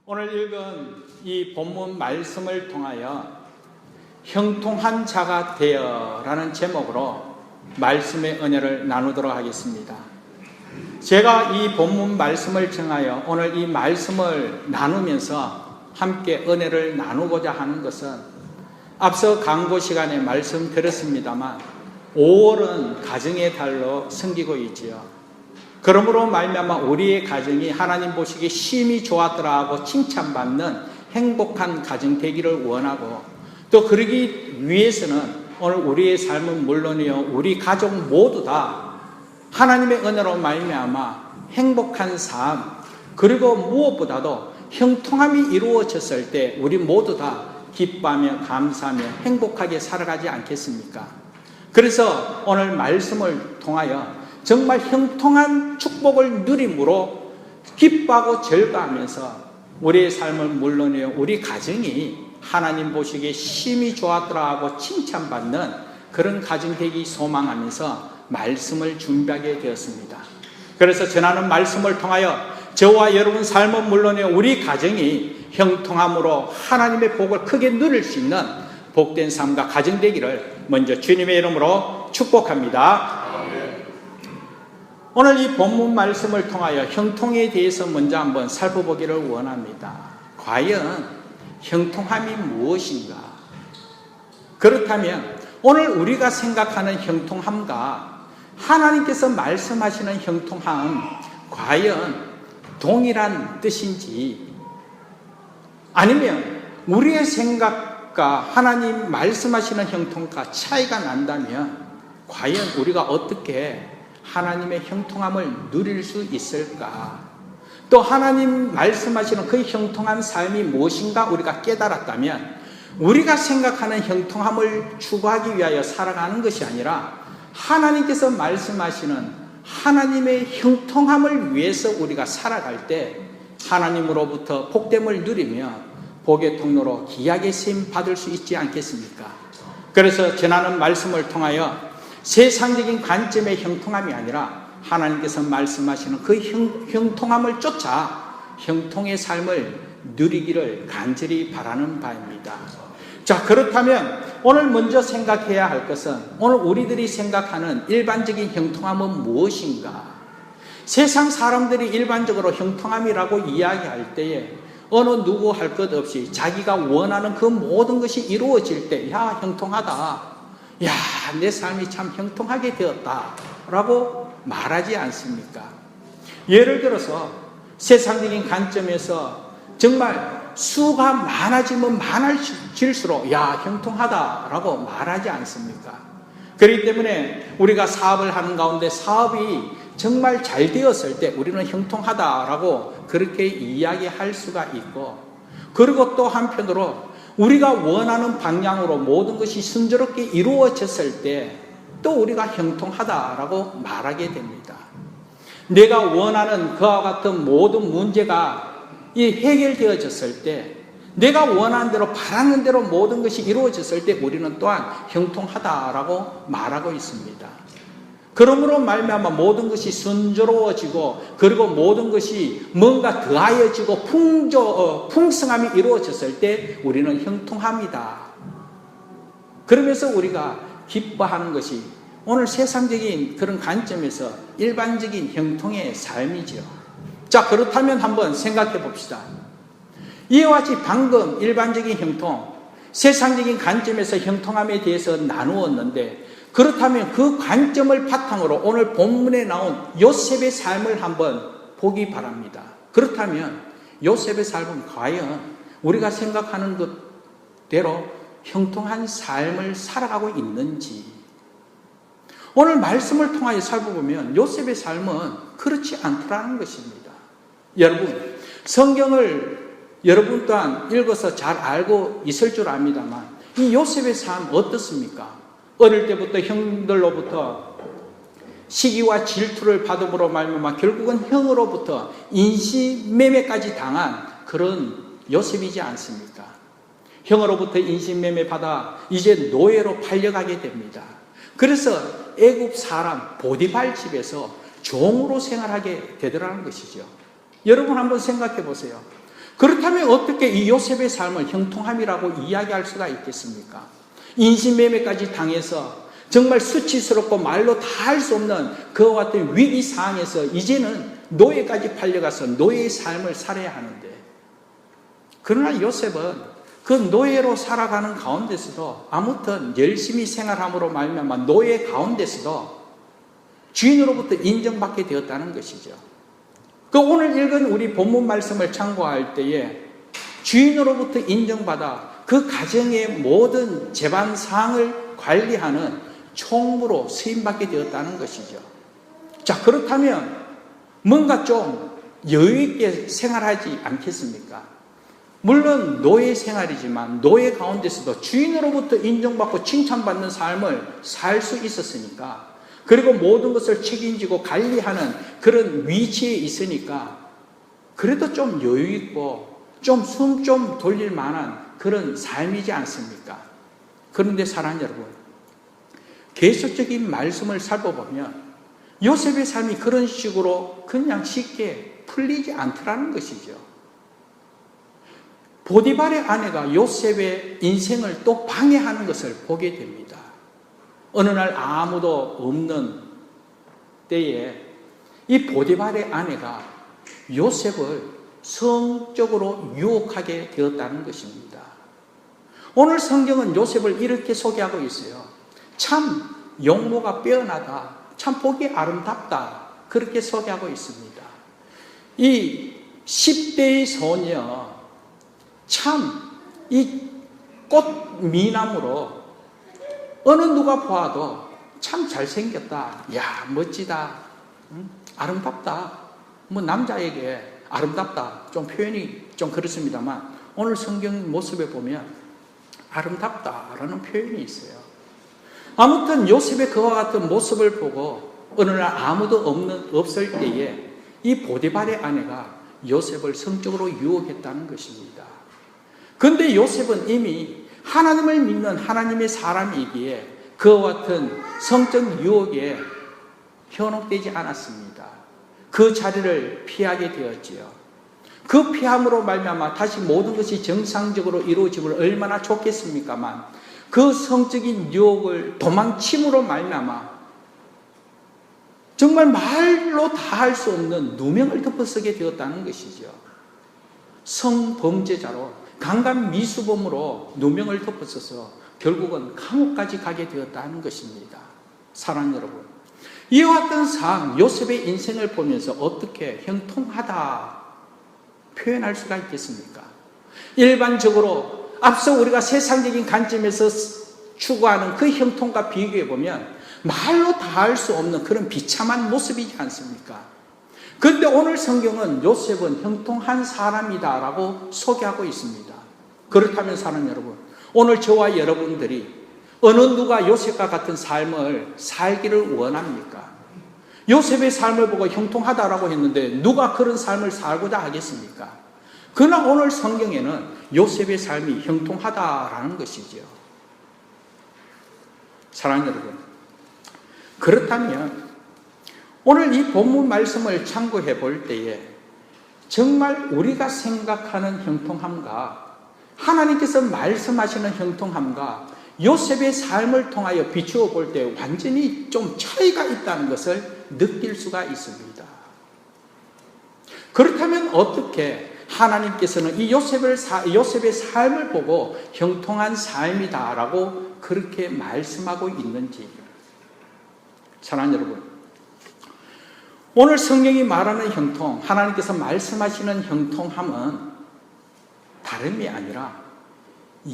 오늘 읽은 이 본문 말씀을 통하여 형통한 자가 되어라는 제목으로 말씀의 은혜를 나누도록 하겠습니다. 제가 이 본문 말씀을 정하여 오늘 이 말씀을 나누면서 함께 은혜를 나누고자 하는 것은 앞서 강고 시간에 말씀드렸습니다만 5월은 가정의 달로 섬기고 있지요. 그러므로 말미암아 우리의 가정이 하나님 보시기에 심히 좋았더라 하고 칭찬받는 행복한 가정 되기를 원하고, 또 그러기 위해서는 오늘 우리의 삶은 물론이요 우리 가족 모두 다 하나님의 은혜로 말미암아 행복한 삶, 그리고 무엇보다도 형통함이 이루어졌을 때 우리 모두 다 기뻐하며 감사하며 행복하게 살아가지 않겠습니까? 그래서 오늘 말씀을 통하여 정말 형통한 축복을 누림으로 기뻐하고 즐거워하면서 우리의 삶은 물론이요 우리 가정이 하나님 보시기에 심히 좋았더라 하고 칭찬받는 그런 가정 되기 소망하면서 말씀을 준비하게 되었습니다. 그래서 전하는 말씀을 통하여 저와 여러분 삶은 물론이요 우리 가정이 형통함으로 하나님의 복을 크게 누릴 수 있는 복된 삶과 가정 되기를 먼저 주님의 이름으로 축복합니다. 오늘 이 본문 말씀을 통하여 형통에 대해서 먼저 한번 살펴보기를 원합니다. 과연 형통함이 무엇인가? 그렇다면 오늘 우리가 생각하는 형통함과 하나님께서 말씀하시는 형통함 과연 동일한 뜻인지, 아니면 우리의 생각과 하나님 말씀하시는 형통과 차이가 난다면 과연 우리가 어떻게 하나님의 형통함을 누릴 수 있을까? 또 하나님 말씀하시는 그 형통한 삶이 무엇인가 우리가 깨달았다면 우리가 생각하는 형통함을 추구하기 위하여 살아가는 것이 아니라 하나님께서 말씀하시는 하나님의 형통함을 위해서 우리가 살아갈 때 하나님으로부터 복됨을 누리며 복의 통로로 귀하게 쓰임 받을 수 있지 않겠습니까? 그래서 전하는 말씀을 통하여 세상적인 관점의 형통함이 아니라 하나님께서 말씀하시는 그 형통함을 쫓아 형통의 삶을 누리기를 간절히 바라는 바입니다. 자, 그렇다면 오늘 먼저 생각해야 할 것은 오늘 우리들이 생각하는 일반적인 형통함은 무엇인가? 세상 사람들이 일반적으로 형통함이라고 이야기할 때에 어느 누구 할 것 없이 자기가 원하는 그 모든 것이 이루어질 때 야, 형통하다, 야, 내 삶이 참 형통하게 되었다 라고 말하지 않습니까? 예를 들어서 세상적인 관점에서 정말 수가 많아지면 많아질수록 야, 형통하다 라고 말하지 않습니까? 그렇기 때문에 우리가 사업을 하는 가운데 사업이 정말 잘 되었을 때 우리는 형통하다 라고 그렇게 이야기할 수가 있고, 그리고 또 한편으로 우리가 원하는 방향으로 모든 것이 순조롭게 이루어졌을 때 또 우리가 형통하다라고 말하게 됩니다. 내가 원하는 그와 같은 모든 문제가 해결되어졌을 때, 내가 원하는 대로 바라는 대로 모든 것이 이루어졌을 때 우리는 또한 형통하다라고 말하고 있습니다. 그러므로 말미암아 모든 것이 순조로워지고, 그리고 모든 것이 뭔가 더하여지고 풍성함이 이루어졌을 때 우리는 형통합니다. 그러면서 우리가 기뻐하는 것이 오늘 세상적인 그런 관점에서 일반적인 형통의 삶이지요. 자, 그렇다면 한번 생각해 봅시다. 이와 같이 방금 일반적인 형통, 세상적인 관점에서 형통함에 대해서 나누었는데, 그렇다면 그 관점을 바탕으로 오늘 본문에 나온 요셉의 삶을 한번 보기 바랍니다. 그렇다면 요셉의 삶은 과연 우리가 생각하는 것대로 형통한 삶을 살아가고 있는지, 오늘 말씀을 통하여 살펴보면 요셉의 삶은 그렇지 않더라는 것입니다. 여러분, 성경을 여러분 또한 읽어서 잘 알고 있을 줄 압니다만 이 요셉의 삶 어떻습니까? 어릴 때부터 형들로부터 시기와 질투를 받음으로 말미암아 결국은 형으로부터 인신매매까지 당한 그런 요셉이지 않습니까? 형으로부터 인신매매 받아 이제 노예로 팔려가게 됩니다. 그래서 애굽 사람 보디발 집에서 종으로 생활하게 되더라는 것이죠. 여러분 한번 생각해 보세요. 그렇다면 어떻게 이 요셉의 삶을 형통함이라고 이야기할 수가 있겠습니까? 인신매매까지 당해서 정말 수치스럽고 말로 다 할 수 없는 그와 같은 위기 상황에서 이제는 노예까지 팔려가서 노예의 삶을 살아야 하는데, 그러나 요셉은 그 노예로 살아가는 가운데서도 아무튼 열심히 생활함으로 말미암아 노예 가운데서도 주인으로부터 인정받게 되었다는 것이죠. 그 오늘 읽은 우리 본문 말씀을 참고할 때에 주인으로부터 인정받아 그 가정의 모든 재반 사항을 관리하는 총무로 수임받게 되었다는 것이죠. 자, 그렇다면 뭔가 좀 여유있게 생활하지 않겠습니까? 물론 노예 생활이지만 노예 가운데서도 주인으로부터 인정받고 칭찬받는 삶을 살 수 있었으니까, 그리고 모든 것을 책임지고 관리하는 그런 위치에 있으니까 그래도 좀 여유있고 좀 숨 좀 돌릴 만한 그런 삶이지 않습니까? 그런데 사랑하는 여러분, 계속적인 말씀을 살펴보면 요셉의 삶이 그런 식으로 그냥 쉽게 풀리지 않더라는 것이죠. 보디발의 아내가 요셉의 인생을 또 방해하는 것을 보게 됩니다. 어느 날 아무도 없는 때에 이 보디발의 아내가 요셉을 성적으로 유혹하게 되었다는 것입니다. 오늘 성경은 요셉을 이렇게 소개하고 있어요. 참 용모가 빼어나다, 참 보기 아름답다, 그렇게 소개하고 있습니다. 이 10대의 소녀, 참 이 꽃 미남으로 어느 누가 보아도 참 잘생겼다, 야 멋지다, 아름답다. 뭐 남자에게 아름답다 좀 표현이 좀 그렇습니다만 오늘 성경 모습에 보면 아름답다라는 표현이 있어요. 아무튼 요셉의 그와 같은 모습을 보고 어느 날 아무도 없을 때에 이 보디발의 아내가 요셉을 성적으로 유혹했다는 것입니다. 그런데 요셉은 이미 하나님을 믿는 하나님의 사람이기에 그와 같은 성적 유혹에 현혹되지 않았습니다. 그 자리를 피하게 되었지요. 그 피함으로 말미암아 다시 모든 것이 정상적으로 이루어지면 얼마나 좋겠습니까만 그 성적인 유혹을 도망침으로 말미암아 정말 말로 다 할 수 없는 누명을 덮어쓰게 되었다는 것이죠. 성범죄자로 강간 미수범으로 누명을 덮어서서 결국은 감옥까지 가게 되었다는 것입니다. 사랑하는 여러분, 이와 같은 상황, 요셉의 인생을 보면서 어떻게 형통하다 표현할 수가 있겠습니까? 일반적으로 앞서 우리가 세상적인 관점에서 추구하는 그 형통과 비교해 보면 말로 다 할 수 없는 그런 비참한 모습이지 않습니까? 그런데 오늘 성경은 요셉은 형통한 사람이다라고 소개하고 있습니다. 그렇다면 사랑하는 여러분, 오늘 저와 여러분들이 어느 누가 요셉과 같은 삶을 살기를 원합니까? 요셉의 삶을 보고 형통하다라고 했는데 누가 그런 삶을 살고자 하겠습니까? 그러나 오늘 성경에는 요셉의 삶이 형통하다라는 것이죠. 사랑하는 여러분, 그렇다면 오늘 이 본문 말씀을 참고해 볼 때에 정말 우리가 생각하는 형통함과 하나님께서 말씀하시는 형통함과 요셉의 삶을 통하여 비추어 볼 때 완전히 좀 차이가 있다는 것을 느낄 수가 있습니다. 그렇다면 어떻게 하나님께서는 이 요셉의 삶을 보고 형통한 삶이다라고 그렇게 말씀하고 있는지. 사랑하는 여러분, 오늘 성경이 말하는 형통, 하나님께서 말씀하시는 형통함은 다름이 아니라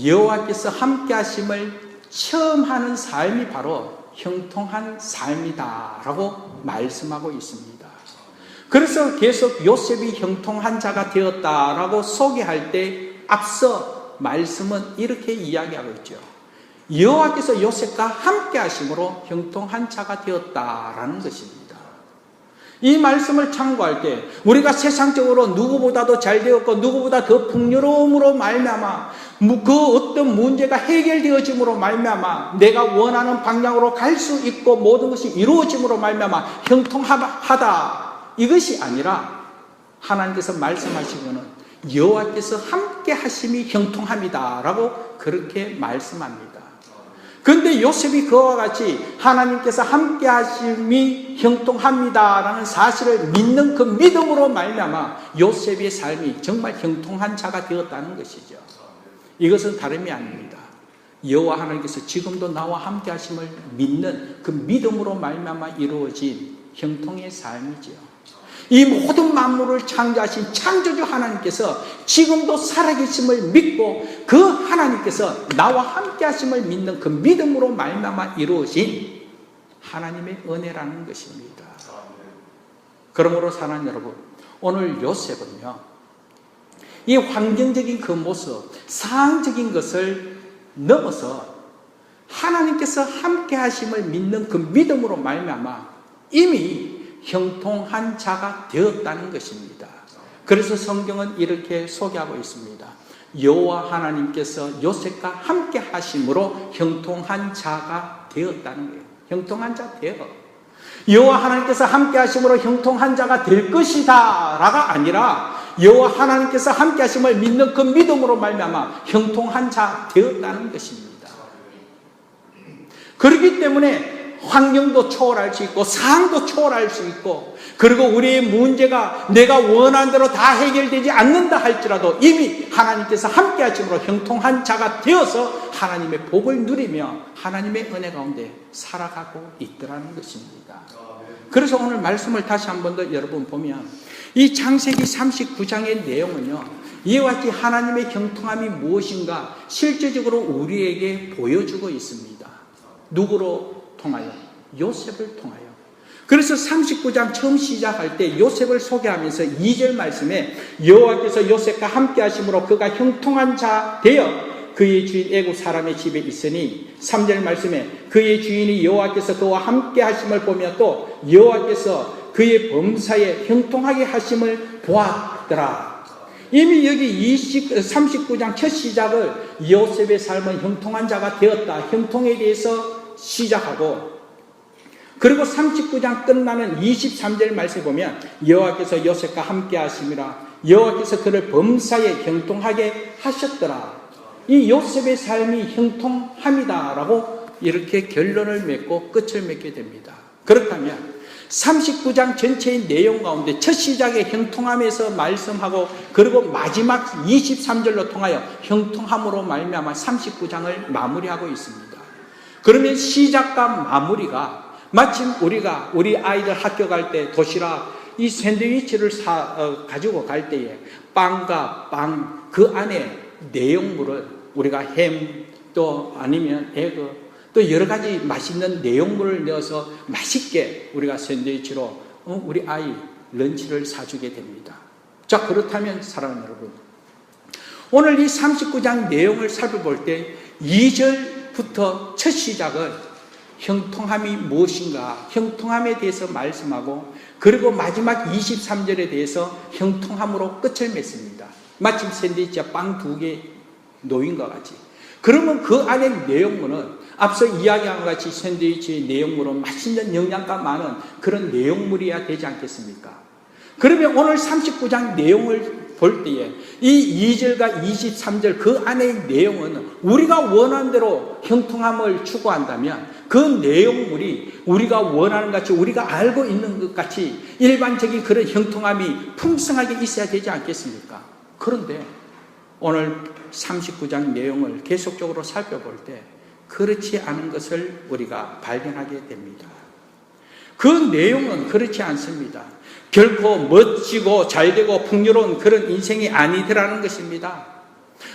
여호와께서 함께 하심을 체험하는 삶이 바로 형통한 삶이다라고 말씀하고 있습니다. 그래서 계속 요셉이 형통한 자가 되었다라고 소개할 때 앞서 말씀은 이렇게 이야기하고 있죠. 여호와께서 요셉과 함께 하심으로 형통한 자가 되었다라는 것입니다. 이 말씀을 참고할 때 우리가 세상적으로 누구보다도 잘 되었고 누구보다 더 풍요로움으로 말미암아 그 어떤 문제가 해결되어짐으로 말미암아 내가 원하는 방향으로 갈 수 있고 모든 것이 이루어짐으로 말미암아 형통하다, 이것이 아니라 하나님께서 말씀하시고는 여호와께서 함께 하심이 형통합니다 라고 그렇게 말씀합니다. 그런데 요셉이 그와 같이 하나님께서 함께 하심이 형통합니다 라는 사실을 믿는 그 믿음으로 말미암아 요셉의 삶이 정말 형통한 자가 되었다는 것이죠. 이것은 다름이 아닙니다. 여호와 하나님께서 지금도 나와 함께 하심을 믿는 그 믿음으로 말미암아 이루어진 형통의 삶이지요. 이 모든 만물을 창조하신 창조주 하나님께서 지금도 살아계심을 믿고 그 하나님께서 나와 함께 하심을 믿는 그 믿음으로 말미암아 이루어진 하나님의 은혜라는 것입니다. 그러므로 사랑하는 여러분, 오늘 요셉은요, 이 환경적인 그 모습, 상황적인 것을 넘어서 하나님께서 함께 하심을 믿는 그 믿음으로 말미암아 이미 형통한 자가 되었다는 것입니다. 그래서 성경은 이렇게 소개하고 있습니다. 여호와 하나님께서 요셉과 함께 하심으로 형통한 자가 되었다는 거예요. 형통한 자 되어. 여호와 하나님께서 함께 하심으로 형통한 자가 될 것이다 라가 아니라 여호와 하나님께서 함께 하심을 믿는 그 믿음으로 말미암아 형통한 자 되었다는 것입니다. 그렇기 때문에 환경도 초월할 수 있고 상황도 초월할 수 있고, 그리고 우리의 문제가 내가 원하는 대로 다 해결되지 않는다 할지라도 이미 하나님께서 함께 하심으로 형통한 자가 되어서 하나님의 복을 누리며 하나님의 은혜 가운데 살아가고 있더라는 것입니다. 그래서 오늘 말씀을 다시 한 번 더 여러분 보면 이 창세기 39장의 내용은요, 이와 같이 하나님의 형통함이 무엇인가 실제적으로 우리에게 보여주고 있습니다. 누구로 통하여? 요셉을 통하여. 그래서 39장 처음 시작할 때 요셉을 소개하면서 2절 말씀에 여호와께서 요셉과 함께 하심으로 그가 형통한 자 되어 그의 주인 애굽 사람의 집에 있으니, 3절 말씀에 그의 주인이 여호와께서 그와 함께 하심을 보며 또 여호와께서 그의 범사에 형통하게 하심을 보았더라. 이미 여기 39장 첫 시작을 요셉의 삶은 형통한 자가 되었다, 형통에 대해서 시작하고, 그리고 39장 끝나는 23절 말씀에 보면 여호와께서 요셉과 함께 하심이라 여호와께서 그를 범사에 형통하게 하셨더라. 이 요셉의 삶이 형통함이다 라고 이렇게 결론을 맺고 끝을 맺게 됩니다. 그렇다면 39장 전체의 내용 가운데 첫 시작에 형통함에서 말씀하고, 그리고 마지막 23절로 통하여 형통함으로 말미암아 39장을 마무리하고 있습니다. 그러면 시작과 마무리가 마침 우리가 우리 아이들 학교 갈 때 도시락 이 샌드위치를 가지고 갈 때에 빵과 빵 그 안에 내용물을 우리가 햄 또 아니면 에그 또 여러 가지 맛있는 내용물을 넣어서 맛있게 우리가 샌드위치로 우리 아이 런치를 사주게 됩니다. 자, 그렇다면 사랑하는 여러분, 오늘 이 39장 내용을 살펴볼 때 2절부터 첫 시작은 형통함이 무엇인가, 형통함에 대해서 말씀하고, 그리고 마지막 23절에 대해서 형통함으로 끝을 맺습니다. 마침 샌드위치와 빵 2개 놓인 것 같이. 그러면 그 안에 내용물은 앞서 이야기한 것 같이 샌드위치의 내용물은 맛있는 영양가 많은 그런 내용물이어야 되지 않겠습니까? 그러면 오늘 39장 내용을 볼 때에 이 2절과 23절 그 안의 내용은 우리가 원하는 대로 형통함을 추구한다면 그 내용물이 우리가 원하는 것 같이, 우리가 알고 있는 것 같이 일반적인 그런 형통함이 풍성하게 있어야 되지 않겠습니까? 그런데 오늘 39장 내용을 계속적으로 살펴볼 때 그렇지 않은 것을 우리가 발견하게 됩니다. 그 내용은 그렇지 않습니다. 결코 멋지고 잘되고 풍요로운 그런 인생이 아니더라는 것입니다.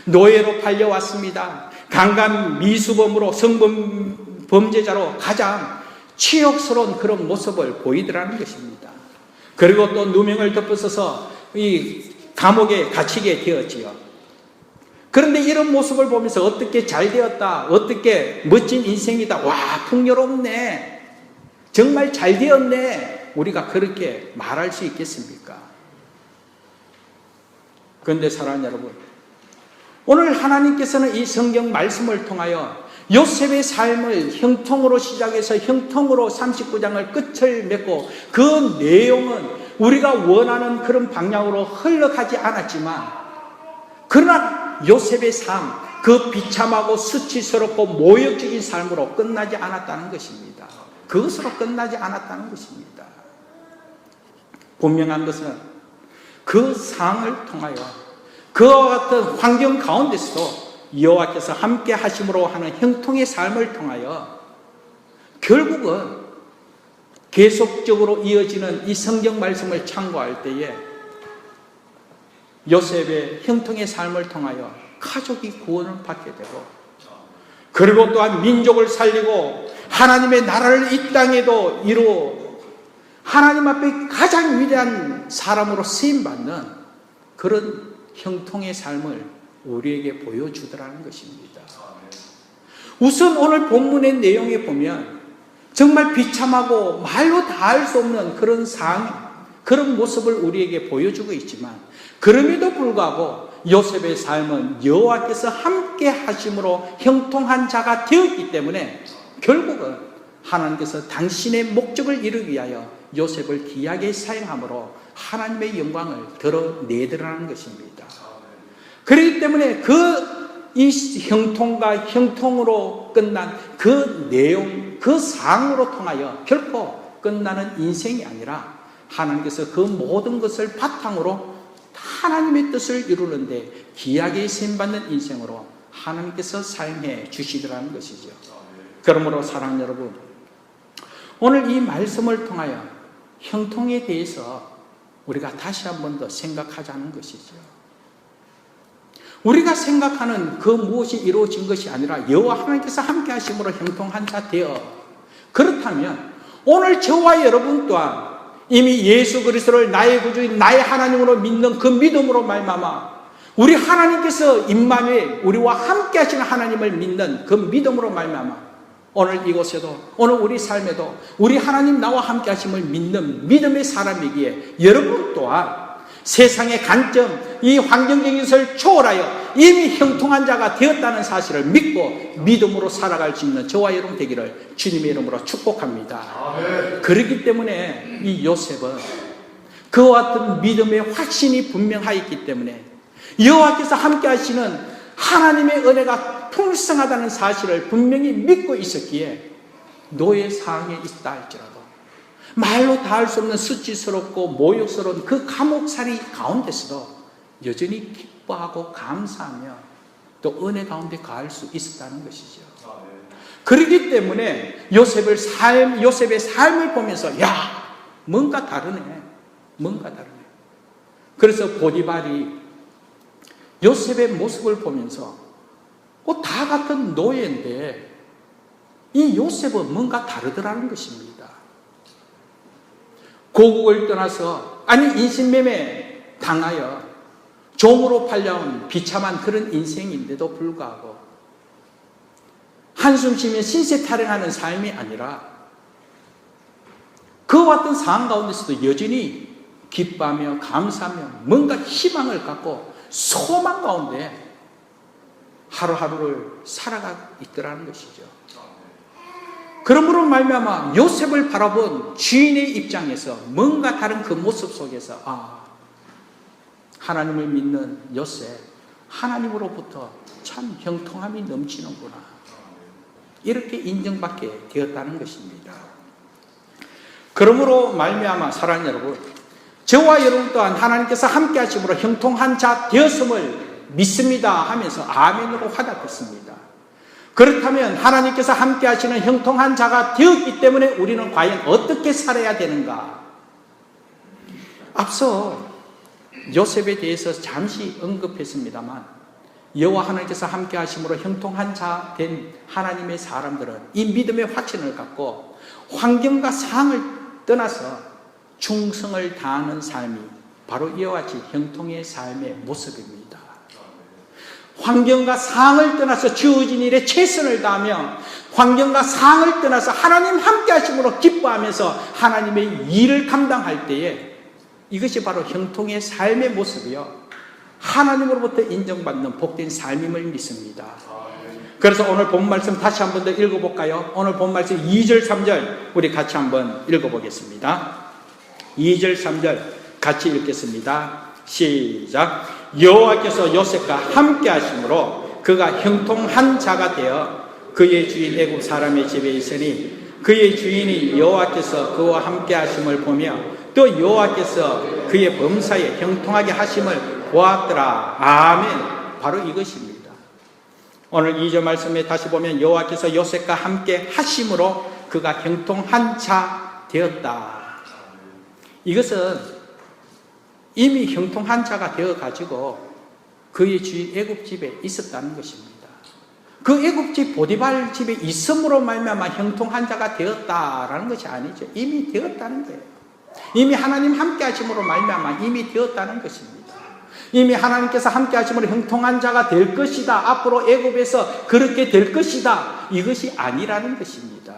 노예로 팔려왔습니다. 강간 미수범으로 성범죄자로 가장 치욕스러운 그런 모습을 보이더라는 것입니다. 그리고 또 누명을 덮어서서 이 감옥에 갇히게 되었지요. 그런데 이런 모습을 보면서 어떻게 잘 되었다, 어떻게 멋진 인생이다, 와 풍요롭네, 정말 잘 되었네, 우리가 그렇게 말할 수 있겠습니까? 그런데 사랑하는 여러분, 오늘 하나님께서는 이 성경 말씀을 통하여 요셉의 삶을 형통으로 시작해서 형통으로 39장을 끝을 맺고, 그 내용은 우리가 원하는 그런 방향으로 흘러가지 않았지만 그러나 요셉의 삶, 그 비참하고 수치스럽고 모욕적인 삶으로 끝나지 않았다는 것입니다. 그것으로 끝나지 않았다는 것입니다. 분명한 것은 그 상을 통하여 그와 같은 환경 가운데서도 여호와께서 함께 하심으로 하는 형통의 삶을 통하여 결국은 계속적으로 이어지는 이 성경 말씀을 참고할 때에 요셉의 형통의 삶을 통하여 가족이 구원을 받게 되고, 그리고 또한 민족을 살리고 하나님의 나라를 이 땅에도 이루어 하나님 앞에 가장 위대한 사람으로 쓰임받는 그런 형통의 삶을 우리에게 보여주더라는 것입니다. 우선 오늘 본문의 내용에 보면 정말 비참하고 말로 다 할 수 없는 그런 상황, 그런 모습을 우리에게 보여주고 있지만, 그럼에도 불구하고 요셉의 삶은 여호와께서 함께 하심으로 형통한 자가 되었기 때문에 결국은 하나님께서 당신의 목적을 이루기 위하여 요셉을 귀하게 사용함으로 하나님의 영광을 드러내더라는 것입니다. 그렇기 때문에 이 형통과 형통으로 끝난 그 내용, 그 상으로 통하여 결코 끝나는 인생이 아니라 하나님께서 그 모든 것을 바탕으로 하나님의 뜻을 이루는데 귀하게 쓰임받는 인생으로 하나님께서 사용해 주시더라는 것이죠. 그러므로 사랑하는 여러분, 오늘 이 말씀을 통하여 형통에 대해서 우리가 다시 한 번 더 생각하자는 것이죠. 우리가 생각하는 그 무엇이 이루어진 것이 아니라 여호와 하나님께서 함께 하심으로 형통한 자 되어, 그렇다면 오늘 저와 여러분 또한 이미 예수 그리스도를 나의 구주인 나의 하나님으로 믿는 그 믿음으로 말미암아 우리 하나님께서 임마누엘, 우리와 함께 하시는 하나님을 믿는 그 믿음으로 말미암아 오늘 이곳에도, 오늘 우리 삶에도 우리 하나님 나와 함께 하심을 믿는 믿음의 사람이기에 여러분 또한 세상의 관점, 이 환경적인 것을 초월하여 이미 형통한 자가 되었다는 사실을 믿고 믿음으로 살아갈 수 있는 저와 여러분 되기를 주님의 이름으로 축복합니다. 아멘. 그렇기 때문에 이 요셉은 그와 같은 믿음의 확신이 분명하였기 때문에 여호와께서 함께 하시는 하나님의 은혜가 풍성하다는 사실을 분명히 믿고 있었기에 노예 상황에 있다 할지라도 말로 다 할 수 없는 수치스럽고 모욕스러운 그 감옥살이 가운데서도 여전히 기뻐하고 감사하며 또 은혜 가운데 가할 수 있었다는 것이죠. 그렇기 때문에 요셉의 삶을 보면서 야, 뭔가 다르네. 그래서 보디발이 요셉의 모습을 보면서 다 같은 노예인데 이 요셉은 뭔가 다르더라는 것입니다. 고국을 떠나서 인신매매 당하여 종으로 팔려온 비참한 그런 인생인데도 불구하고 한숨 쉬며 신세 타령하는 삶이 아니라 그와 같은 상황 가운데서도 여전히 기뻐하며 감사하며 뭔가 희망을 갖고 소망 가운데 하루하루를 살아가고 있더라는 것이죠. 그러므로 말미암아 요셉을 바라본 주인의 입장에서 뭔가 다른 그 모습 속에서 하나님을 믿는 요셉, 하나님으로부터 참 형통함이 넘치는구나, 이렇게 인정받게 되었다는 것입니다. 그러므로 말미암아 사랑하는 여러분, 저와 여러분 또한 하나님께서 함께 하심으로 형통한 자 되었음을 믿습니다 하면서 아멘으로 화답했습니다. 그렇다면 하나님께서 함께 하시는 형통한 자가 되었기 때문에 우리는 과연 어떻게 살아야 되는가? 앞서 요셉에 대해서 잠시 언급했습니다만 여호와 하나님께서 함께 하심으로 형통한 자 된 하나님의 사람들은 이 믿음의 확신을 갖고 환경과 상황을 떠나서 충성을 다하는 삶이 바로 이와 같이 형통의 삶의 모습입니다. 환경과 상황을 떠나서 주어진 일에 최선을 다하며 환경과 상황을 떠나서 하나님 함께 하심으로 기뻐하면서 하나님의 일을 감당할 때에 이것이 바로 형통의 삶의 모습이요, 하나님으로부터 인정받는 복된 삶임을 믿습니다. 그래서 오늘 본 말씀 다시 한 번 더 읽어볼까요? 오늘 본 말씀 2절 3절 우리 같이 한번 읽어보겠습니다. 2절 3절 같이 읽겠습니다. 시작. 여호와께서 요셉과 함께 하심으로 그가 형통한 자가 되어 그의 주인 애굽 사람의 집에 있으니 그의 주인이 여호와께서 그와 함께 하심을 보며 또 여호와께서 그의 범사에 형통하게 하심을 보았더라. 아멘. 바로 이것입니다. 오늘 2절 말씀에 다시 보면 여호와께서 요셉과 함께 하심으로 그가 형통한 자 되었다. 이것은 이미 형통한 자가 되어가지고 그의 주인 애굽 집에 있었다는 것입니다. 그 애굽집 보디발 집에 있음으로 말미암아 형통한 자가 되었다라는 것이 아니죠. 이미 되었다는 거예요. 이미 하나님 함께 하심으로 말미암아 이미 되었다는 것입니다. 이미 하나님께서 함께 하심으로 형통한 자가 될 것이다. 앞으로 애굽에서 그렇게 될 것이다. 이것이 아니라는 것입니다.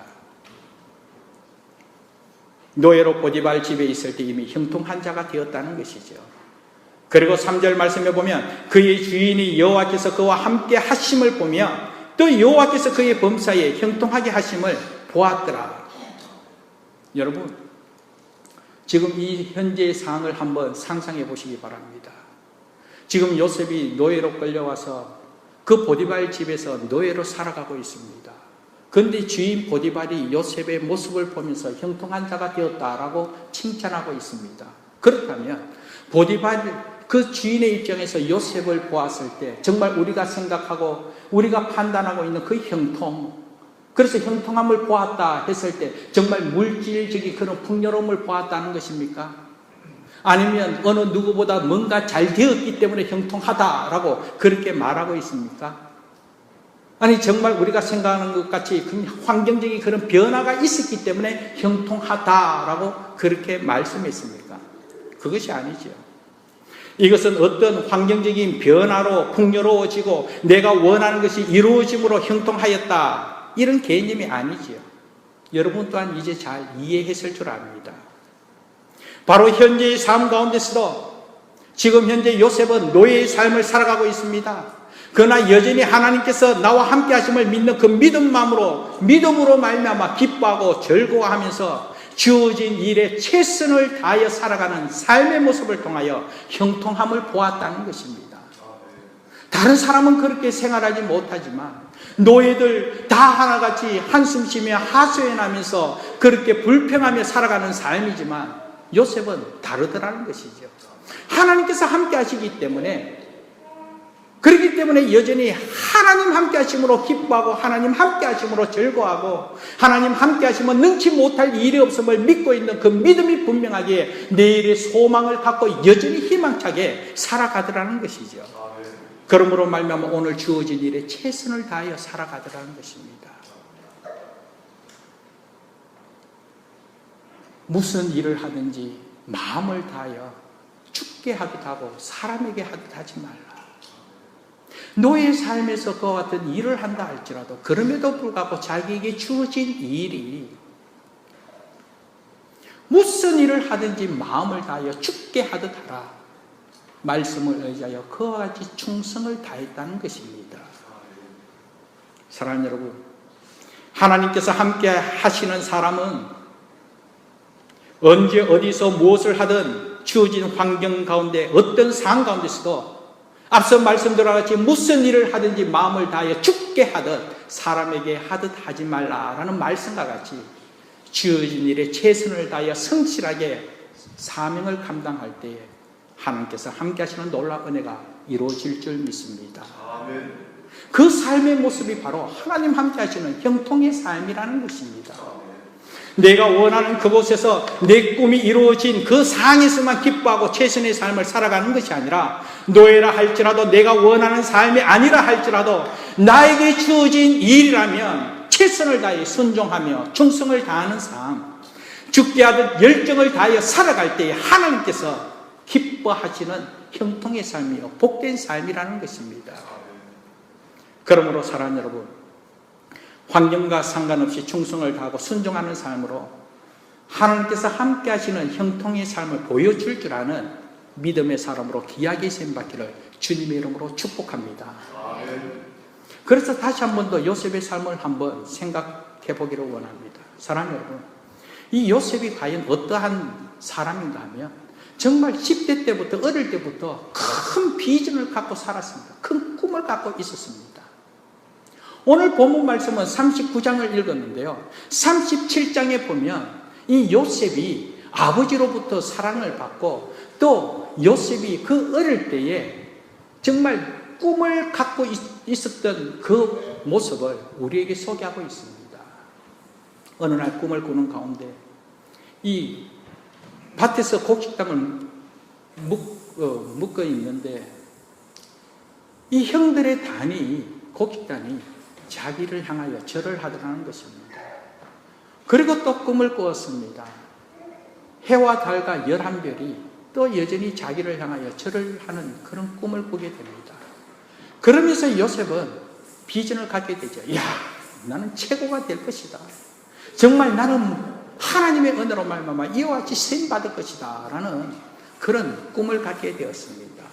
노예로 보디발 집에 있을 때 이미 형통한 자가 되었다는 것이죠. 그리고 3절 말씀에 보면 그의 주인이 여호와께서 그와 함께 하심을 보며 또 여호와께서 그의 범사에 형통하게 하심을 보았더라. 여러분, 지금 이 현재의 상황을 한번 상상해 보시기 바랍니다. 지금 요셉이 노예로 끌려와서 그 보디발 집에서 노예로 살아가고 있습니다. 그런데 주인 보디발이 요셉의 모습을 보면서 형통한 자가 되었다라고 칭찬하고 있습니다. 그렇다면 보디발 그 주인의 입장에서 요셉을 보았을 때 정말 우리가 생각하고 우리가 판단하고 있는 그 형통, 그래서 형통함을 보았다 했을 때 정말 물질적인 그런 풍요로움을 보았다는 것입니까? 아니면 어느 누구보다 뭔가 잘 되었기 때문에 형통하다라고 그렇게 말하고 있습니까? 아니 정말 우리가 생각하는 것 같이 환경적인 그런 변화가 있었기 때문에 형통하다라고 그렇게 말씀했습니까? 그것이 아니죠. 이것은 어떤 환경적인 변화로 풍요로워지고 내가 원하는 것이 이루어짐으로 형통하였다, 이런 개념이 아니지요. 여러분 또한 이제 잘 이해했을 줄 압니다. 바로 현재의 삶 가운데서도 지금 현재 요셉은 노예의 삶을 살아가고 있습니다. 그러나 여전히 하나님께서 나와 함께 하심을 믿는 그 믿음으로 말미암아 기뻐하고 즐거워하면서 주어진 일에 최선을 다하여 살아가는 삶의 모습을 통하여 형통함을 보았다는 것입니다. 다른 사람은 그렇게 생활하지 못하지만 노예들 다 하나같이 한숨 쉬며 하소연하면서 그렇게 불평하며 살아가는 삶이지만 요셉은 다르더라는 것이죠. 하나님께서 함께 하시기 때문에, 그렇기 때문에 여전히 하나님 함께 하심으로 기뻐하고 하나님 함께 하심으로 즐거워하고 하나님 함께 하시면 능치 못할 일이 없음을 믿고 있는 그 믿음이 분명하게 내일의 소망을 갖고 여전히 희망차게 살아가더라는 것이죠. 그러므로 말미암아 오늘 주어진 일에 최선을 다하여 살아가더라는 것입니다. 무슨 일을 하든지 마음을 다하여 죽게 하듯 하고 사람에게 하듯 하지 말라. 노예 삶에서 그와 같은 일을 한다 할지라도 그럼에도 불구하고 자기에게 주어진 일이 무슨 일을 하든지 마음을 다하여 죽게 하듯 하라. 말씀을 의지하여 그와 같이 충성을 다했다는 것입니다. 사랑하는 여러분, 하나님께서 함께 하시는 사람은 언제 어디서 무엇을 하든 주어진 환경 가운데 어떤 상황 가운데서도 앞서 말씀드린 같이 무슨 일을 하든지 마음을 다하여 죽게 하듯 사람에게 하듯 하지 말라라는 말씀과 같이 주어진 일에 최선을 다하여 성실하게 사명을 감당할 때에 하나님께서 함께 하시는 놀라운 은혜가 이루어질 줄 믿습니다. 아멘. 그 삶의 모습이 바로 하나님 함께 하시는 형통의 삶이라는 것입니다. 내가 원하는 그곳에서 내 꿈이 이루어진 그 상황에서만 기뻐하고 최선의 삶을 살아가는 것이 아니라 노예라 할지라도 내가 원하는 삶이 아니라 할지라도 나에게 주어진 일이라면 최선을 다해 순종하며 충성을 다하는 삶, 죽게 하듯 열정을 다하여 살아갈 때에 하나님께서 기뻐하시는 형통의 삶이요 복된 삶이라는 것입니다. 그러므로 사랑하는 여러분, 환경과 상관없이 충성을 다하고 순종하는 삶으로 하나님께서 함께 하시는 형통의 삶을 보여줄 줄 아는 믿음의 사람으로 귀하게 세움받기를 주님의 이름으로 축복합니다. 그래서 다시 한 번 더 요셉의 삶을 한번 생각해 보기를 원합니다. 사랑하는 여러분, 이 요셉이 과연 어떠한 사람인가 하면 정말 10대 때부터, 어릴 때부터 큰 비전을 갖고 살았습니다. 큰 꿈을 갖고 있었습니다. 오늘 본문 말씀은 39장을 읽었는데요. 37장에 보면 이 요셉이 아버지로부터 사랑을 받고 또 요셉이 그 어릴 때에 정말 꿈을 갖고 있었던 그 모습을 우리에게 소개하고 있습니다. 어느 날 꿈을 꾸는 가운데 이 밭에서 곡식당을 묶어 있는데 이 형들의 곡식단이 자기를 향하여 절을 하더라는 것입니다. 그리고 또 꿈을 꾸었습니다. 해와 달과 11별이 또 여전히 자기를 향하여 절을 하는 그런 꿈을 꾸게 됩니다. 그러면서 요셉은 비전을 갖게 되죠. 야, 나는 최고가 될 것이다. 정말 나는 하나님의 은혜로 말미암아 이와 같이 쓰임 받을 것이다 라는 그런 꿈을 갖게 되었습니다.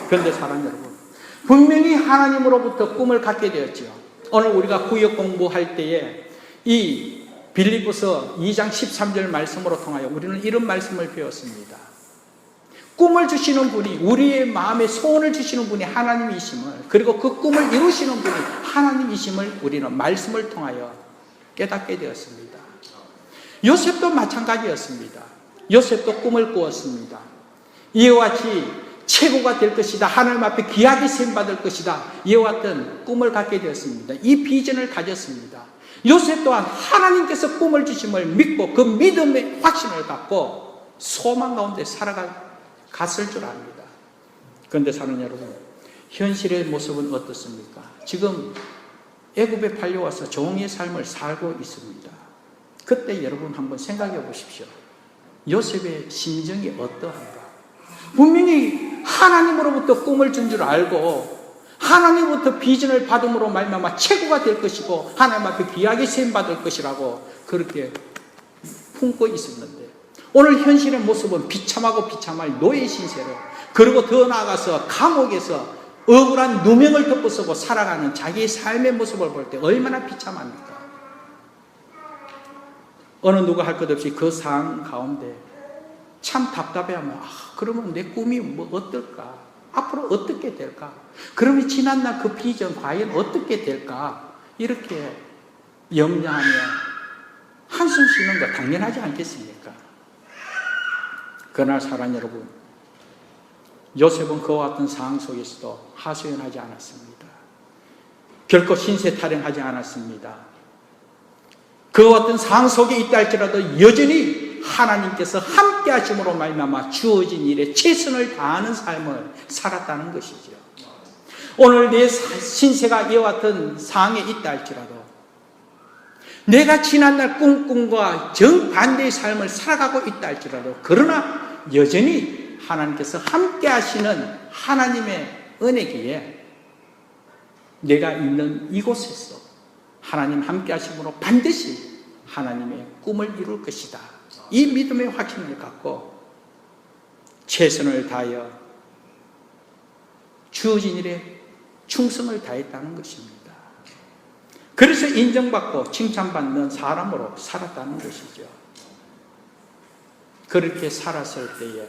그런데 사랑 여러분, 분명히 하나님으로부터 꿈을 갖게 되었죠. 오늘 우리가 구역 공부할 때에 이 빌립보서 2장 13절 말씀으로 통하여 우리는 이런 말씀을 배웠습니다. 꿈을 주시는 분이, 우리의 마음에 소원을 주시는 분이 하나님이심을, 그리고 그 꿈을 이루시는 분이 하나님이심을 우리는 말씀을 통하여 깨닫게 되었습니다. 요셉도 마찬가지였습니다. 요셉도 꿈을 꾸었습니다. 이와 같이 최고가 될 것이다, 하나님 앞에 귀하게 쓰임받을 것이다, 이와 같은 꿈을 갖게 되었습니다. 이 비전을 가졌습니다. 요셉 또한 하나님께서 꿈을 주심을 믿고 그 믿음의 확신을 갖고 소망 가운데 살아갔을 줄 압니다. 그런데 사는 여러분, 현실의 모습은 어떻습니까? 지금 애굽에 팔려와서 종의 삶을 살고 있습니다. 그때 여러분 한번 생각해 보십시오. 요셉의 심정이 어떠한가? 분명히 하나님으로부터 꿈을 준 줄 알고 하나님으로부터 비전을 받음으로 말미암아 최고가 될 것이고 하나님 앞에 귀하게 쓰임받을 것이라고 그렇게 품고 있었는데, 오늘 현실의 모습은 비참하고 비참할 노예 신세로, 그리고 더 나아가서 감옥에서 억울한 누명을 덮어쓰고 살아가는 자기의 삶의 모습을 볼 때 얼마나 비참합니까? 어느 누가 할 것 없이 그 상황 가운데 참 답답해하면, 그러면 내 꿈이 뭐 어떨까? 앞으로 어떻게 될까? 그러면 지난날 그 비전 과연 어떻게 될까? 이렇게 염려하며 한숨 쉬는 거 당연하지 않겠습니까? 그러나 사랑 여러분, 요셉은 그와 같은 상황 속에서도 하소연하지 않았습니다. 결코 신세 타령하지 않았습니다. 그와 같은 상황 속에 있다 할지라도 여전히 하나님께서 함께 하심으로 말미암아 주어진 일에 최선을 다하는 삶을 살았다는 것이죠. 오늘 내 신세가 이와 같은 상황에 있다 할지라도 내가 지난날 꿈과 정반대의 삶을 살아가고 있다 할지라도, 그러나 여전히 하나님께서 함께 하시는 하나님의 은혜기에 내가 있는 이곳에서 하나님 함께 하심으로 반드시 하나님의 꿈을 이룰 것이다, 이 믿음의 확신을 갖고 최선을 다하여 주어진 일에 충성을 다했다는 것입니다. 그래서 인정받고 칭찬받는 사람으로 살았다는 것이죠. 그렇게 살았을 때에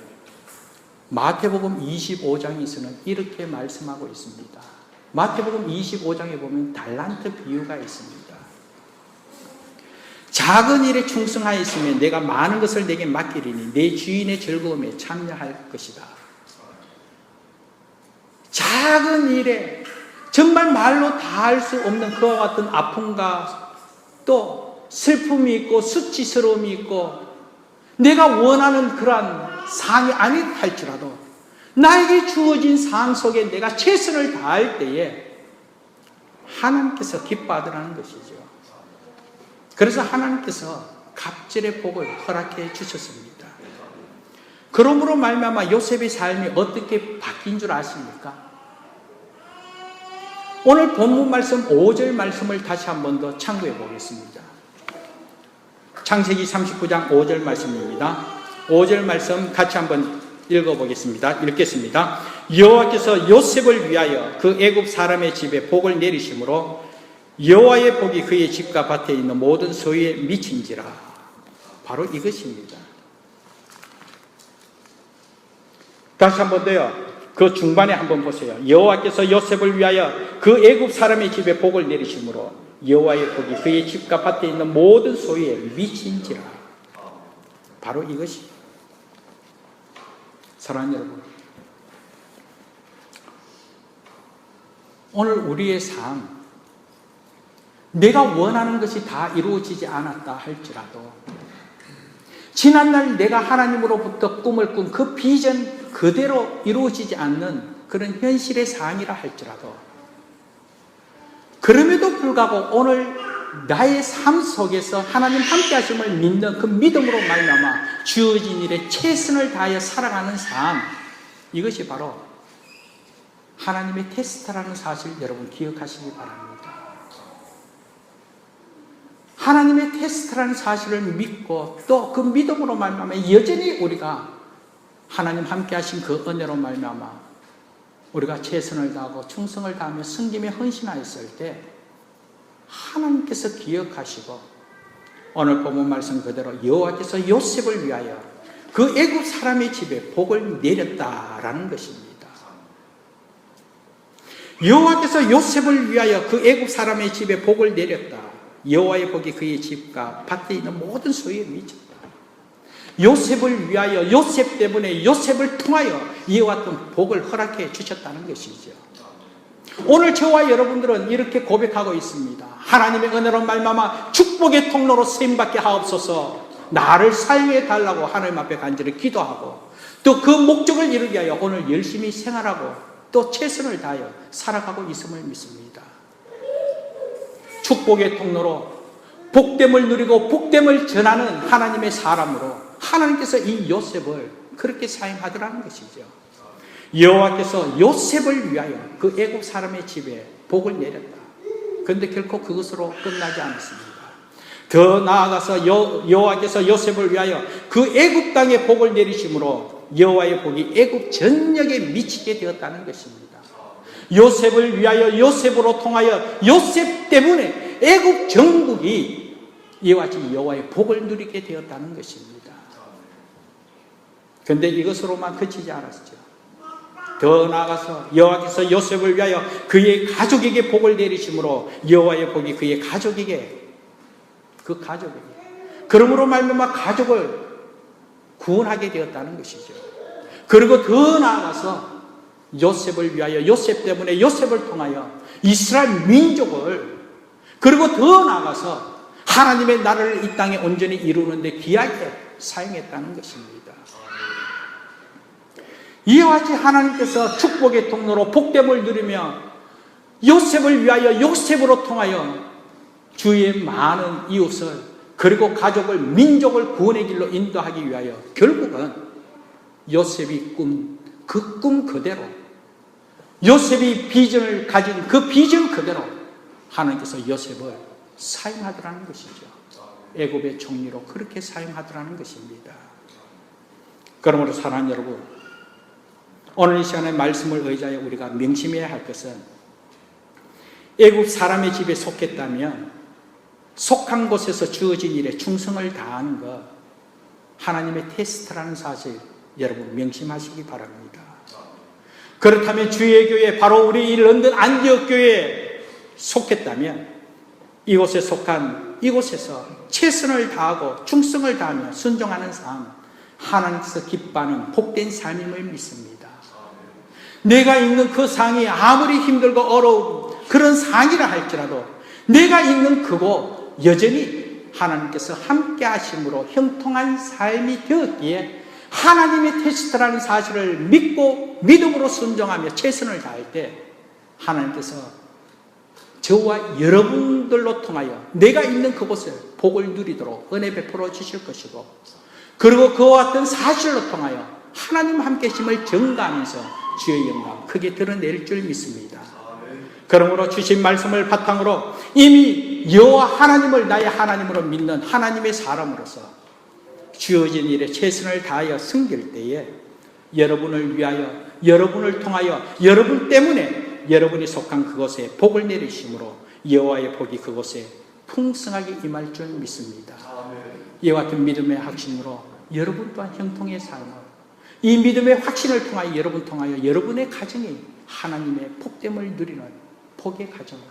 마태복음 25장에서는 이렇게 말씀하고 있습니다. 마태복음 25장에 보면 달란트 비유가 있습니다. 작은 일에 충성하였으면 내가 많은 것을 내게 맡기리니 내 주인의 즐거움에 참여할 것이다. 작은 일에 정말 말로 다 할 수 없는 그와 같은 아픔과 또 슬픔이 있고 수치스러움이 있고 내가 원하는 그러한 상황이 아니다 할지라도 나에게 주어진 상황 속에 내가 최선을 다할 때에 하나님께서 기뻐하더라는 것이죠. 그래서 하나님께서 갑절의 복을 허락해 주셨습니다. 그러므로 말미암아 요셉의 삶이 어떻게 바뀐 줄 아십니까? 오늘 본문 말씀 5절 말씀을 다시 한 번 더 참고해 보겠습니다. 창세기 39장 5절 말씀입니다. 5절 말씀 같이 한번 읽어보겠습니다. 읽겠습니다. 여호와께서 요셉을 위하여 그 애굽 사람의 집에 복을 내리심으로 여호와의 복이 그의 집과 밭에 있는 모든 소유에 미친지라. 바로 이것입니다. 다시 한번 더요. 그 중반에 한번 보세요. 여호와께서 요셉을 위하여 그 애굽 사람의 집에 복을 내리심으로 여호와의 복이 그의 집과 밭에 있는 모든 소유에 미친지라. 바로 이것이. 사랑하는 여러분, 오늘 우리의 삶, 내가 원하는 것이 다 이루어지지 않았다 할지라도 지난날 내가 하나님으로부터 꿈을 꾼 그 비전 그대로 이루어지지 않는 그런 현실의 삶이라 할지라도, 그럼에도 불구하고 오늘 나의 삶 속에서 하나님 함께 하심을 믿는 그 믿음으로 말미암아 주어진 일에 최선을 다하여 살아가는 삶, 이것이 바로 하나님의 테스트라는 사실 여러분 기억하시기 바랍니다. 하나님의 테스트라는 사실을 믿고 또 그 믿음으로 말미암아 여전히 우리가 하나님 함께 하신 그 은혜로 말미암아 우리가 최선을 다하고 충성을 다하며 섬김에 헌신하였을 때 하나님께서 기억하시고 오늘 본문 말씀 그대로 여호와께서 요셉을 위하여 그 애굽 사람의 집에 복을 내렸다라는 것입니다. 여호와께서 요셉을 위하여 그 애굽 사람의 집에 복을 내렸다. 여호와의 복이 그의 집과 밭에 있는 모든 소유에 미쳤다. 요셉을 위하여, 요셉 때문에, 요셉을 통하여 이와 같은 복을 허락해 주셨다는 것이죠. 오늘 저와 여러분들은 이렇게 고백하고 있습니다. 하나님의 은혜로 말미암아 축복의 통로로 쓰임받게 하옵소서. 나를 사용해 달라고 하나님 앞에 간절히 기도하고 또 그 목적을 이루기 위하여 오늘 열심히 생활하고 또 최선을 다하여 살아가고 있음을 믿습니다. 축복의 통로로 복됨을 누리고 복됨을 전하는 하나님의 사람으로 하나님께서 이 요셉을 그렇게 사용하더라는 것이죠. 여호와께서 요셉을 위하여 그 애굽 사람의 집에 복을 내렸다. 그런데 결코 그것으로 끝나지 않았습니다. 더 나아가서 여호와께서 요셉을 위하여 그 애굽 땅에 복을 내리심으로 여호와의 복이 애굽 전역에 미치게 되었다는 것입니다. 요셉을 위하여, 요셉으로 통하여, 요셉 때문에 애굽 전국이 이와 같이 여호와의 복을 누리게 되었다는 것입니다. 그런데 이것으로만 그치지 않았죠. 더 나아가서 여호와께서 요셉을 위하여 그의 가족에게 복을 내리심으로 여호와의 복이 그의 가족에게, 그러므로 말미암아 가족을 구원하게 되었다는 것이죠. 그리고 더 나아가서 요셉을 위하여, 요셉 때문에, 요셉을 통하여 이스라엘 민족을, 그리고 더 나아가서 하나님의 나라를 이 땅에 온전히 이루는데 귀하게 사용했다는 것입니다. 이와 같이 하나님께서 축복의 통로로 복됨을 누리며 요셉을 위하여, 요셉으로 통하여 주위의 많은 이웃을, 그리고 가족을, 민족을 구원의 길로 인도하기 위하여 결국은 요셉이 그 꿈 그대로, 요셉이 비전을 가진 그 비전 그대로 하나님께서 요셉을 사용하더라는 것이죠. 애굽의 총리로 그렇게 사용하더라는 것입니다. 그러므로 사랑하는 여러분, 오늘 이 시간에 말씀을 의지하여 우리가 명심해야 할 것은 애굽 사람의 집에 속했다면 속한 곳에서 주어진 일에 충성을 다하는 것, 하나님의 테스트라는 사실 여러분 명심하시기 바랍니다. 그렇다면 주의 교회, 바로 우리 이 런던 안디옥 교회에 속했다면 이곳에 속한 이곳에서 최선을 다하고 충성을 다하며 순종하는 삶, 하나님께서 기뻐하는 복된 삶임을 믿습니다. 내가 있는 그 상이 아무리 힘들고 어려운 그런 상이라 할지라도 내가 있는 그곳 여전히 하나님께서 함께 하심으로 형통한 삶이 되었기에 하나님의 테스트라는 사실을 믿고 믿음으로 순종하며 최선을 다할 때 하나님께서 저와 여러분들로 통하여 내가 있는 그곳에 복을 누리도록 은혜 베풀어 주실 것이고, 그리고 그와 같은 사실로 통하여 하나님 함께 하심을 증거하면서 주의 영광 크게 드러낼 줄 믿습니다. 그러므로 주신 말씀을 바탕으로 이미 여호와 하나님을 나의 하나님으로 믿는 하나님의 사람으로서 주어진 일에 최선을 다하여 섬길 때에 여러분을 위하여, 여러분을 통하여, 여러분 때문에 여러분이 속한 그곳에 복을 내리심으로 여호와의 복이 그곳에 풍성하게 임할 줄 믿습니다. 이와 같은 믿음의 확신으로 여러분 또한 형통의 삶을, 이 믿음의 확신을 통하여 여러분 통하여 여러분의 가정이 하나님의 복됨을 누리는 복의 가정으로,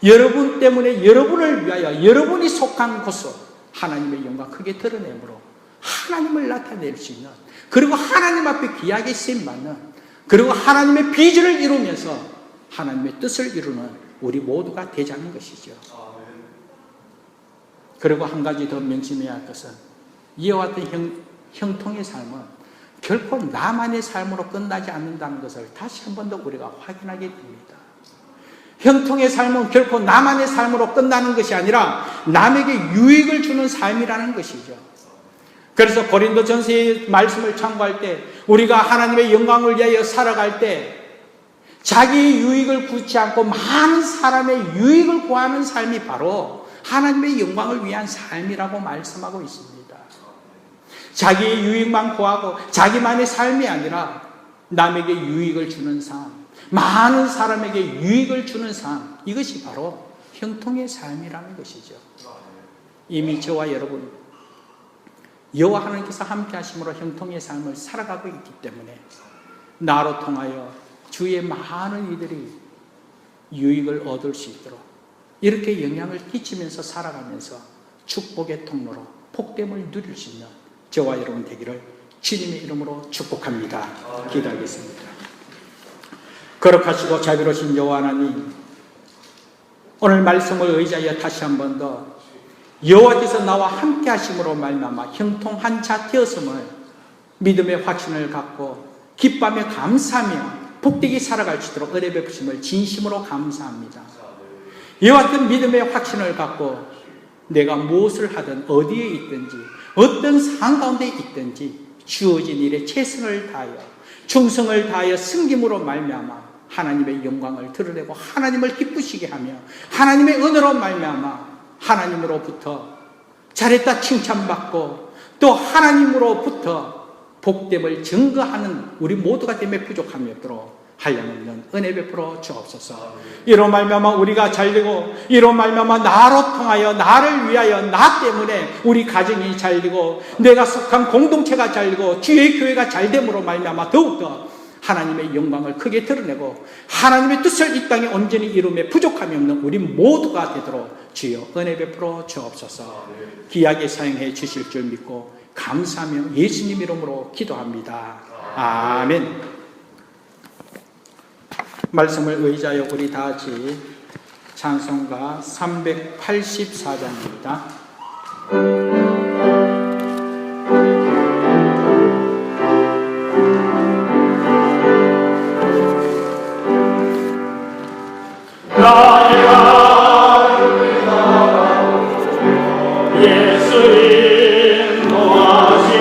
여러분 때문에 여러분을 위하여 여러분이 속한 곳으로 하나님의 영광 크게 드러내므로 하나님을 나타낼 수 있는, 그리고 하나님 앞에 귀하게 쓰임받는, 그리고 하나님의 비전을 이루면서 하나님의 뜻을 이루는 우리 모두가 되자는 것이죠. 그리고 한 가지 더 명심해야 할 것은, 이와 같은 형통의 삶은 결코 나만의 삶으로 끝나지 않는다는 것을 다시 한 번 더 우리가 확인하게 됩니다. 형통의 삶은 결코 나만의 삶으로 끝나는 것이 아니라 남에게 유익을 주는 삶이라는 것이죠. 그래서 고린도전서의 말씀을 참고할 때, 우리가 하나님의 영광을 위하여 살아갈 때 자기의 유익을 구치 않고 많은 사람의 유익을 구하는 삶이 바로 하나님의 영광을 위한 삶이라고 말씀하고 있습니다. 자기의 유익만 구하고 자기만의 삶이 아니라 남에게 유익을 주는 삶, 많은 사람에게 유익을 주는 삶, 이것이 바로 형통의 삶이라는 것이죠. 이미 저와 여러분, 여호와 하나님께서 함께 하심으로 형통의 삶을 살아가고 있기 때문에 나로 통하여 주의 많은 이들이 유익을 얻을 수 있도록 이렇게 영향을 끼치면서 살아가면서 축복의 통로로 복됨을 누릴 수 있는 저와 여러분 되기를 주님의 이름으로 축복합니다. 기도하겠습니다. 거룩하시고 자비로우신 여호와 하나님, 오늘 말씀을 의지하여 다시 한 번 더 여호와께서 나와 함께 하심으로 말미암아 형통한 자 되었음을 믿음의 확신을 갖고 기뻐하며 감사하며 복되게 살아갈 수 있도록 은혜 베푸심을 진심으로 감사합니다. 이와 같은 믿음의 확신을 갖고 내가 무엇을 하든 어디에 있든지 어떤 상황 가운데 있든지 주어진 일에 최선을 다하여 충성을 다하여 승김으로 말미암아 하나님의 영광을 드러내고 하나님을 기쁘시게 하며 하나님의 은혜로 말미암아 하나님으로부터 잘했다 칭찬받고 또 하나님으로부터 복됨을 증거하는 우리 모두가 됨에 부족함이 없도록 한량없는 은혜 베풀어 주옵소서. 이로 말미암아 우리가 잘되고 이로 말미암아 나로 통하여 나를 위하여 나 때문에 우리 가정이 잘되고 내가 속한 공동체가 잘되고 주의 교회가 잘됨으로 말미암아 더욱더 하나님의 영광을 크게 드러내고 하나님의 뜻을 이 땅에 온전히 이루며 부족함이 없는 우리 모두가 되도록 주여 은혜 베풀어 주옵소서. 귀하게 사용해 주실 줄 믿고 감사하며 예수님 이름으로 기도합니다. 아멘. 말씀을 의지하여 우리 다 같이 찬송가 384장입니다. 예수님 노하신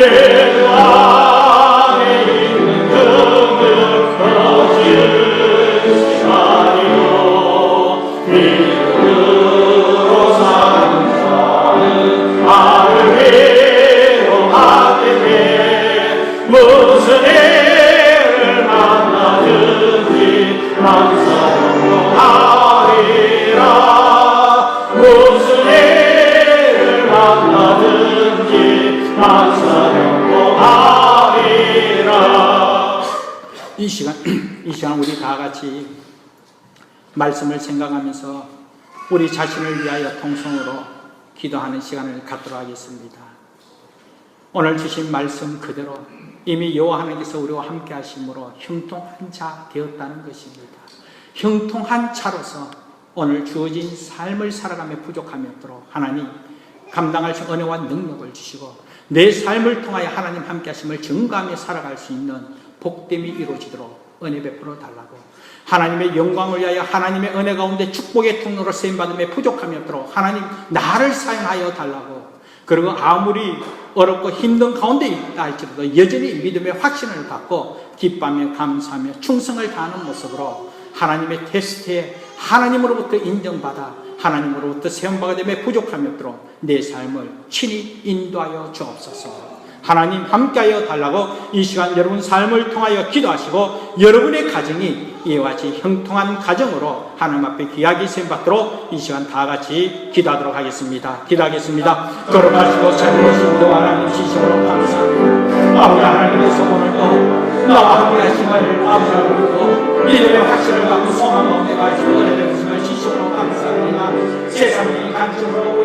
내 안에 있는 금을 거짓 시간이요 믿음으로 사는 자는 나를 위로하게 해 무슨 일을 만나든지 감사로 하리라. 무슨 일을 만나든지 감사로 하리라. 이 시간 우리 다 같이 말씀을 생각하면서 우리 자신을 위하여 통성으로 기도하는 시간을 갖도록 하겠습니다. 오늘 주신 말씀 그대로 이미 여호와 하나님께서 우리와 함께 하심으로 형통한 자 되었다는 것입니다. 형통한 자로서 오늘 주어진 삶을 살아가며 부족함이 없도록 하나님 감당할 수 있는 은혜와 능력을 주시고 내 삶을 통하여 하나님 함께 하심을 증거하며 살아갈 수 있는 복됨이 이루어지도록 은혜 베풀어 달라고, 하나님의 영광을 위하여 하나님의 은혜 가운데 축복의 통로로 쓰임받음에 부족함이 없도록 하나님 나를 사용하여 달라고, 그리고 아무리 어렵고 힘든 가운데 있다 할지라도 여전히 믿음의 확신을 갖고 기뻐하며 감사하며 충성을 다하는 모습으로 하나님의 테스트에 하나님으로부터 인정받아 하나님으로부터 세움받게 되며 부족함이 없도록 내 삶을 친히 인도하여 주옵소서. 하나님 함께하여 달라고 이 시간 여러분 삶을 통하여 기도하시고 여러분의 가정이 이와 같이 형통한 가정으로 하나님 앞에 귀하게 세움받도록 이 시간 다 같이 기도하도록 하겠습니다. 기도하겠습니다. 거룩하시고 살리신 도 하나님 시심으로 감사합니다. 아버지 하나님께서 오늘도 나와 함께 하심을 아버지를 부르고 믿음의 확신을 갖고 소망 없게 가지고 오래된 것을 시심으로 감사합니다. 세상이 간증으로